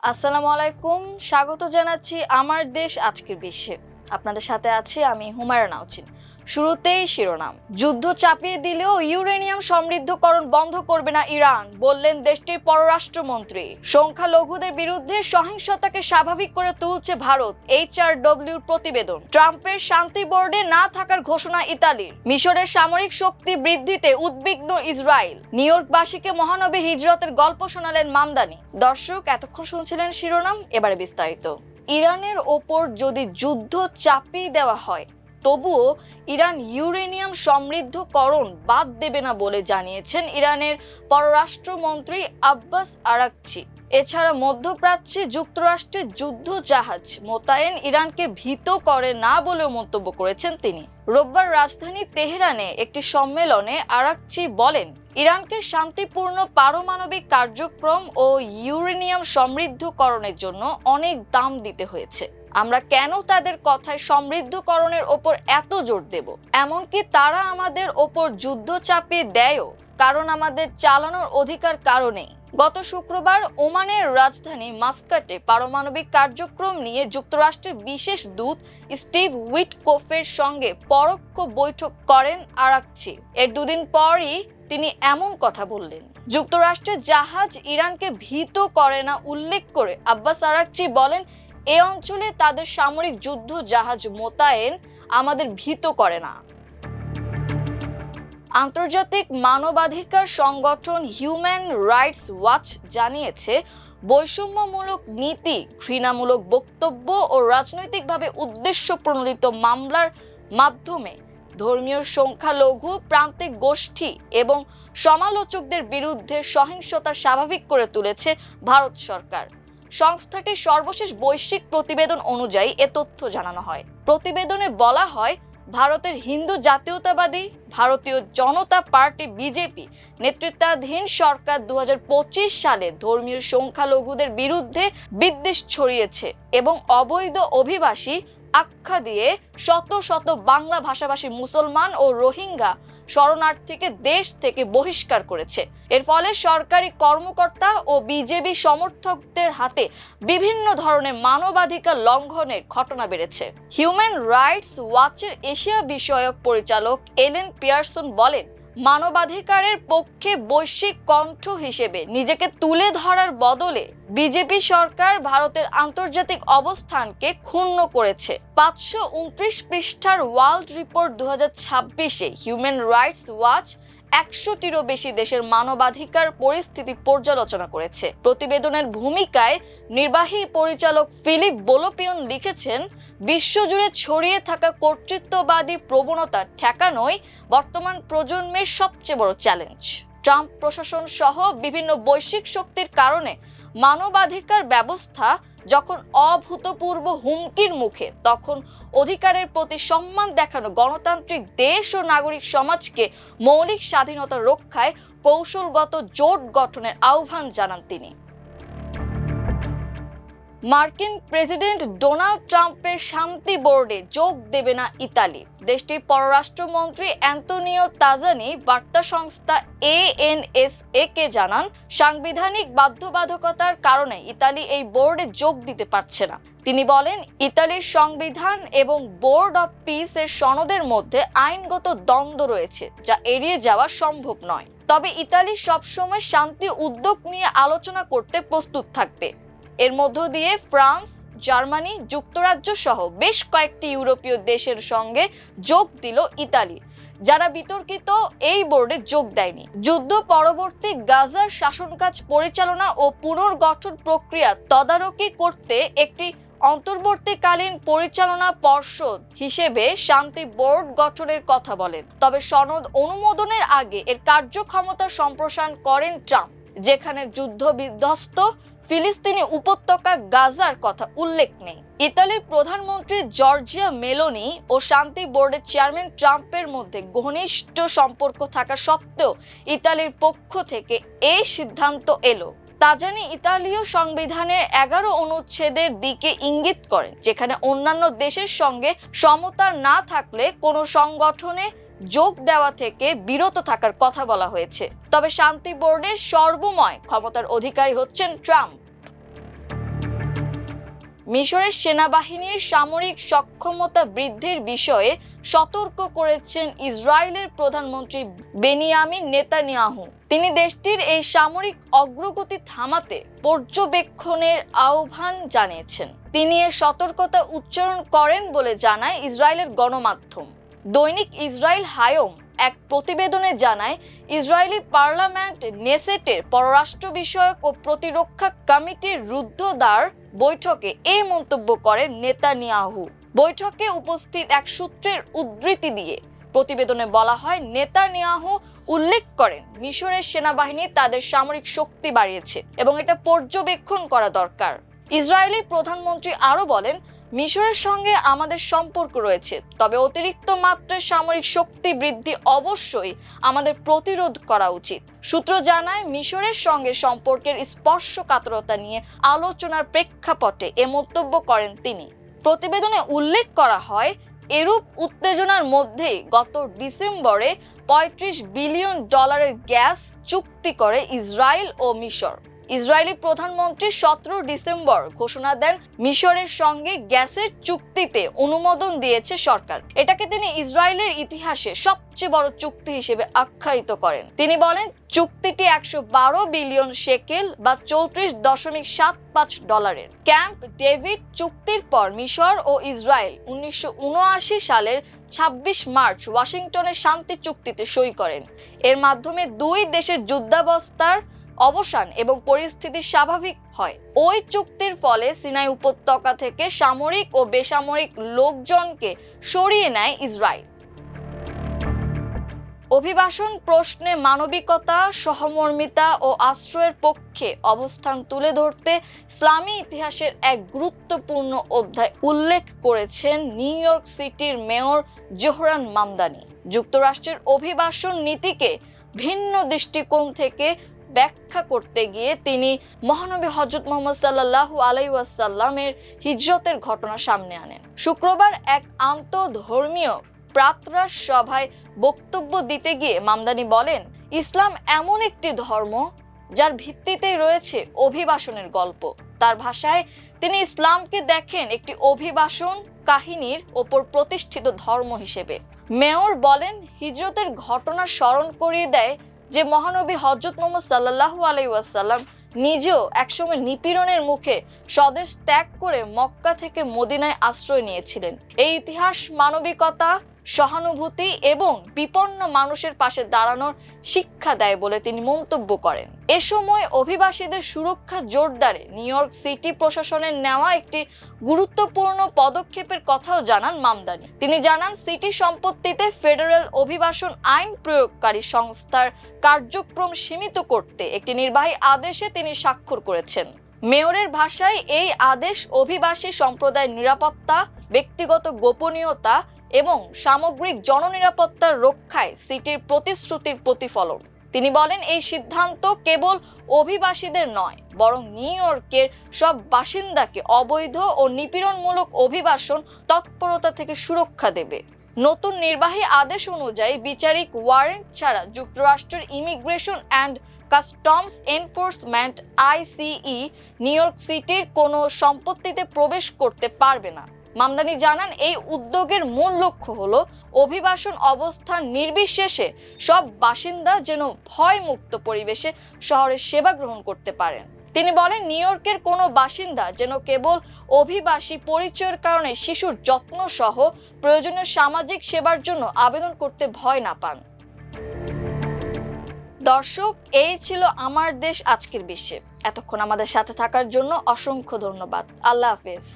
আসসালামু আলাইকুম, স্বাগত জানাচ্ছি আমার দেশ আজকের বিশ্বে। আপনাদের সাথে আছি আমি হুমায়রা নাওচিন। শুরুতেই শিরোনাম। যুদ্ধ চাপিয়ে দিলেও ইউরেনিয়াম সমৃদ্ধকরণ বন্ধ করবে না ইরান, বললেন দেশটির পররাষ্ট্রমন্ত্রী। সংখ্যালঘুদের বিরুদ্ধে সহিংসতাকে স্বাভাবিক করে তুলছে ভারত, HRWর প্রতিবেদন। ট্রাম্পের শান্তি বোর্ডে না থাকার ঘোষণা ইতালির। মিশরের সামরিক শক্তি বৃদ্ধিতে উদ্বিগ্ন ইসরায়েল। নিউ ইয়র্কবাসীকে মহানবী হিজরতের গল্প শোনালেন মামদানি। দর্শক, এতক্ষণ শুনছিলেন শিরোনাম, এবারে বিস্তারিত। ইরানের ওপর যদি যুদ্ধ চাপিয়ে দেওয়া হয় তবুও ইরান ইউরেনিয়াম সমৃদ্ধকরণ বাদ দেবে না বলে জানিয়েছেন ইরানের পররাষ্ট্রমন্ত্রী আব্বাস আরাকচি। এছাড়া মধ্যপ্রাচ্যে যুক্তরাষ্ট্রের যুদ্ধ জাহাজ মোতায়েন ইরানকে ভীত করে না বলেও মন্তব্য করেছেন তিনি। রোববার রাজধানী তেহরানে একটি সম্মেলনে আরাকচি বলেন, ইরানকে শান্তিপূর্ণ পারমাণবিক কার্যক্রম ও ইউরেনিয়াম সমৃদ্ধকরণের জন্য অনেক দাম দিতে হয়েছে। আমরা কেন তাদের কথায় সমৃদ্ধকরণের ওপর এত জোর দেব? এমনকি তারা আমাদের ওপর যুদ্ধ চাপিয়ে দেয়ও, কারণ আমাদের চালানোর অধিকার কারণেই। গত শুক্রবার ওমানের রাজধানী মাস্কাটে পারমাণবিক কার্যক্রম নিয়ে যুক্তরাষ্ট্রের বিশেষ দূত স্টিভ উইটকোফের সঙ্গে পরোক্ষ বৈঠক করেন আরাকচি। এর দুদিন পরই তিনি এমন কথা বললেন। যুক্তরাষ্ট্রের জাহাজ ইরানকে ভীত করে না উল্লেখ করে আব্বাস আরাকচি বলেন, এ অঞ্চলে তাদের সামরিক যুদ্ধ জাহাজ মোতায়েন আমাদের ভীত করে না। আন্তর্জাতিক মানবাধিকার সংগঠন হিউম্যান রাইটস ওয়াচ জানিয়েছে, বৈষম্যমূলক নীতি, ঘৃণামূলক বক্তব্য ও রাজনৈতিকভাবে উদ্দেশ্য প্রণোদিত মামলার মাধ্যমে ধর্মীয় সংখ্যালঘু, প্রান্তিক গোষ্ঠী এবং সমালোচকদের বিরুদ্ধে সহিংসতা স্বাভাবিক করে তুলেছে ভারত সরকার। সংস্থাটির সর্বশেষ বৈশ্বিক প্রতিবেদন অনুযায়ী এ তথ্য জানানো হয়। প্রতিবেদনে বলা হয়, ভারতের হিন্দু জাতীয়তাবাদী ভারতীয় জনতা পার্টি বিজেপি নেতৃত্বাধীন সরকার 2025 সালে ধর্মীয় সংখ্যালঘুদের বিরুদ্ধে বিদ্বেষ ছড়িয়েছে এবং অবৈধ অভিবাসী আখ্যা দিয়ে শত শত বাংলা ভাষাভাষী মুসলমান ও রোহিঙ্গা শরণার্থীকে দেশ থেকে বহিষ্কার করেছে। এর ফলে সরকারি কর্মকর্তা ও বিজেপি সমর্থকদের হাতে বিভিন্ন ধরনের মানবাধিকার লঙ্ঘনের ঘটনা বেড়েছে। হিউম্যান রাইটস ওয়াচের এশিয়া বিষয়ক পরিচালক এলেন পিয়ারসন বলেন, মানবাধিকারের পক্ষে বৈশ্বিক কণ্ঠ হিসেবে নিজেকে তুলে ধরার বদলে বিজেপি সরকার ভারতের আন্তর্জাতিক অবস্থানকে ক্ষুণ্ণ করেছে। 529 পৃষ্ঠার ওয়ার্ল্ড রিপোর্ট 2026-এ হিউম্যান রাইটস ওয়াচ 100টিরও বেশি দেশের মানবাধিকার পরিস্থিতি পর্যালোচনা করেছে। প্রতিবেদনের ভূমিকায় নির্বাহী পরিচালক ফিলিপ বোলোপিয়ন লিখেছেন, বিশ্বজুড়ে ছড়িয়ে থাকা কর্তৃত্ববাদী প্রবণতা ঠেকানোই বর্তমান প্রজন্মের সবচেয়ে বড় চ্যালেঞ্জ। ট্রাম্প প্রশাসন সহ বিভিন্ন বৈশ্বিক শক্তির কারণে মানবাধিকার ব্যবস্থা যখন অভূতপূর্ব হুমকির মুখে, তখন অধিকারের প্রতি সম্মান দেখানো গণতান্ত্রিক দেশ ও নাগরিক সমাজকে মৌলিক স্বাধীনতা রক্ষায় কৌশলগত জোট গঠনের আহ্বান জানান তিনি। মার্কিন প্রেসিডেন্ট ডোনাল্ড ট্রাম্পের শান্তি বোর্ডে যোগ দেবে না ইতালি। দেশটির পররাষ্ট্রমন্ত্রী অ্যান্তোনিও তাজানি বার্তা সংস্থা ANSA-কে জানান, সাংবিধানিক বাধ্যবাধকতার কারণে ইতালি এই বোর্ডে যোগ দিতে পারছে না। তিনি বলেন, ইতালির সংবিধান এবং বোর্ড অব পিস এর সনদের মধ্যে আইনগত দ্বন্দ্ব রয়েছে, যা এড়িয়ে যাওয়া সম্ভব নয়। তবে ইতালি সবসময় শান্তি উদ্যোগ নিয়ে আলোচনা করতে প্রস্তুত থাকবে। এর মধ্য দিয়ে ফ্রান্স, জার্মানি, যুক্তরাজ্য সহ বেশ কয়েকটি ইউরোপীয় দেশের সঙ্গে যোগ দিল ইতালি, যারা বিতর্কিত এই বোর্ডে যোগ দেয়নি। যুদ্ধ পরবর্তী গাজার শাসনকাজ পরিচালনা ও পুনর্গঠন প্রক্রিয়া তদারকি করতে একটি অন্তর্বর্তীকালীন পরিচালনা পর্ষদ হিসেবে শান্তি বোর্ড গঠনের কথা বলেন। তবে সনদ অনুমোদনের আগে এর কার্যক্ষমতা সম্প্রসারণ করেন ট্রাম্প, যেখানে যুদ্ধ বিধ্বস্ত ফিলিস্তিনি উপত্যকা গাজার কথা উল্লেখ নেই। ইতালির প্রধানমন্ত্রী জর্জিয়া মেলোনি ও শান্তি বোর্ডের চেয়ারম্যান ট্রাম্পের মধ্যে ঘনিষ্ঠ সম্পর্ক থাকা সত্ত্বেও ইতালির পক্ষ থেকে এই সিদ্ধান্ত এলো। তাজানি ইতালীয় সংবিধানের 11 অনুচ্ছেদের দিকে ইঙ্গিত করেন, যেখানে অন্যান্য দেশের সঙ্গে সমতা না থাকলে কোনো সংগঠনে যোগ দেওয়া থেকে বিরত থাকার কথা বলা হয়েছে। তবে শান্তি বোর্ডের সর্বময় ক্ষমতার অধিকারী হচ্ছেন ট্রাম্প। মিশরের সেনাবাহিনীর সামরিক সক্ষমতা বৃদ্ধির বিষয়ে সতর্ক করেছেন ইসরায়েলের প্রধানমন্ত্রী বেনিয়ামিন নেতানিয়াহু। তিনি দেশটির এই সামরিক অগ্রগতি থামাতে পর্যবেক্ষণের আহ্বান জানিয়েছেন। তিনি এর সতর্কতা উচ্চারণ করেন বলে জানায় ইসরায়েলের গণমাধ্যম। দৈনিক ইসরায়েল হায়ম এক প্রতিবেদনে জানায়, ইসরায়েলি পার্লামেন্ট নেসেটের পররাষ্ট্র বিষয়ক ও প্রতিরক্ষা কমিটির রুদ্ধদ্বার বৈঠকে এই মন্তব্য করেন নেতানিয়াহু। বৈঠকে উপস্থিত এক সূত্রের উদ্ধৃতি দিয়ে প্রতিবেদনে বলা হয়, নেতানিয়াহু উল্লেখ করেন মিশরের সেনাবাহিনী তাদের সামরিক শক্তি বাড়িয়েছে এবং এটা পর্যবেক্ষণ করা দরকার। ইসরায়েলি প্রধানমন্ত্রী আরো বলেন, মিশরের সঙ্গে আমাদের সম্পর্ক রয়েছে, তবে অতিরিক্ত মাত্রায় সামরিক শক্তি বৃদ্ধি অবশ্যই আমাদের প্রতিরোধ করা উচিত। সূত্র জানায়, মিশরের সঙ্গে সম্পর্কের স্পর্শকাতরতা নিয়ে আলোচনার প্রেক্ষাপটে এ মন্তব্য করেন তিনি। প্রতিবেদনে উল্লেখ করা হয়, এরূপ উত্তেজনার মধ্যেই গত ডিসেম্বরে $35 বিলিয়ন গ্যাস চুক্তি করে ইসরায়েল ও মিশর। ইসরায়েলি প্রধানমন্ত্রী 17 ডিসেম্বর ঘোষণা দেন মিশরের সঙ্গে গ্যাসের চুক্তিতে অনুমোদন দিয়েছে সরকার। এটাকে তিনি ইসরায়েলের ইতিহাসে সবচেয়ে বড় চুক্তি হিসেবে আখ্যায়িত করেন। তিনি বলেন, চুক্তিটি 112 বিলিয়ন শেকেল বা $34.75। ক্যাম্প ডেভিড চুক্তির পর মিশর ও ইসরায়েল 1979 সালের 26 মার্চ ওয়াশিংটনের শান্তি চুক্তিতে সই করেন। এর মাধ্যমে দুই দেশের যুদ্ধাবস্থার অবসান এবং পরিস্থিতি স্বাভাবিক হয়। ওই চুক্তির ফলে সিনাই উপত্যকা থেকে সামরিক ও বেসামরিক লোকজনকে সরিয়ে নেয় ইসরায়েল। অভিবাসন প্রশ্নে মানবিকতা, সহমর্মিতা ও আশ্রয়ের পক্ষে অবস্থান তুলে ধরতে ইসলামী ইতিহাসের এক গুরুত্বপূর্ণ অধ্যায় উল্লেখ করেছেন নিউ ইয়র্ক সিটির মেয়র জোহরান মামদানি। যুক্তরাষ্ট্রের অভিবাসন নীতিকে ভিন্ন দৃষ্টিকোণ থেকে ব্যাখ্যা করতে গিয়ে তিনি মহানবী হযরত মুহাম্মদ সাল্লাল্লাহু আলাইহি ওয়াসাল্লামের হিজরতের ঘটনা সামনে আনেন। শুক্রবার এক আন্তঃধর্মীয় প্রাতরাশ সভায় বক্তব্য দিতে গিয়ে মামদানি বলেন, ইসলাম এমন একটি ধর্ম যার ভিত্তিতে রয়েছে অভিবাসনের গল্প। তার ভাষায় তিনি ইসলামকে দেখেন একটি অভিবাসন কাহিনীর ওপর প্রতিষ্ঠিত ধর্ম হিসেবে। মেয়র বলেন, হিজরতের ঘটনা স্মরণ করিয়ে দেয় যে মহানবী হযরত মুহাম্মদ সাল্লাল্লাহু আলাইহি ওয়াসাল্লাম নিজেও একসময় নিপীড়নের মুখে স্বদেশ ত্যাগ করে মক্কা থেকে মদিনায় আশ্রয় নিয়েছিলেন। এই ইতিহাস মানবিকতা, সহানুভূতি এবং বিপন্ন মানুষের পাশে দাঁড়ানোর শিক্ষা দেয় বলে তিনি মন্তব্য করেন। এ সময় অভিবাসীদের সুরক্ষা জোরদারে নিউ ইয়র্ক সিটি প্রশাসনের নেওয়া একটি গুরুত্বপূর্ণ পদক্ষেপের কথাও জানান মামদানি। তিনি জানান, সিটি সম্পত্তিতে ফেডারেল অভিবাসন আইন প্রয়োগকারী সংস্থার কার্যক্রম সীমিত করতে একটি নির্বাহী আদেশে তিনি স্বাক্ষর করেছেন। মেয়রের ভাষায় এই আদেশ অভিবাসী সম্প্রদায়ের নিরাপত্তা, ব্যক্তিগত গোপনীয়তা এবং সামগ্রিক জননিরাপত্তার রক্ষায় সিটির প্রতিশ্রুতির প্রতিফলন। তিনি বলেন, এই সিদ্ধান্ত কেবল অভিবাসীদের নয়, বরং নিউ ইয়র্কের সব বাসিন্দাকে অবৈধ ও নিপীড়নমূলক অভিবাসন তৎপরতা থেকে সুরক্ষা দেবে। নতুন নির্বাহী আদেশ অনুযায়ী বিচারিক ওয়ারেন্ট ছাড়া যুক্তরাষ্ট্রের immigration and customs enforcement ICE new York সিটির কোনো সম্পত্তিতে প্রবেশ করতে পারবে না। মামদানি জানান, এই উদ্যোগের মূল লক্ষ্য হলো অভিবাসন অবস্থান নির্বিশেষে সব বাসিন্দা যেন ভয়মুক্ত পরিবেশে শহরের সেবা গ্রহণ করতে পারেন। তিনি বলেন, নিউ ইয়র্কের কোনো বাসিন্দা যেন কেবল অভিবাসী পরিচয়ের কারণে শিশুর যত্ন সহ প্রয়োজনীয় সামাজিক সেবার জন্য আবেদন করতে ভয় না পান। দর্শক, এই ছিল আমার দেশ আজকের বিশ্বে। এতক্ষণ আমাদের সাথে থাকার জন্য অসংখ্য ধন্যবাদ। আল্লাহ হাফেজ।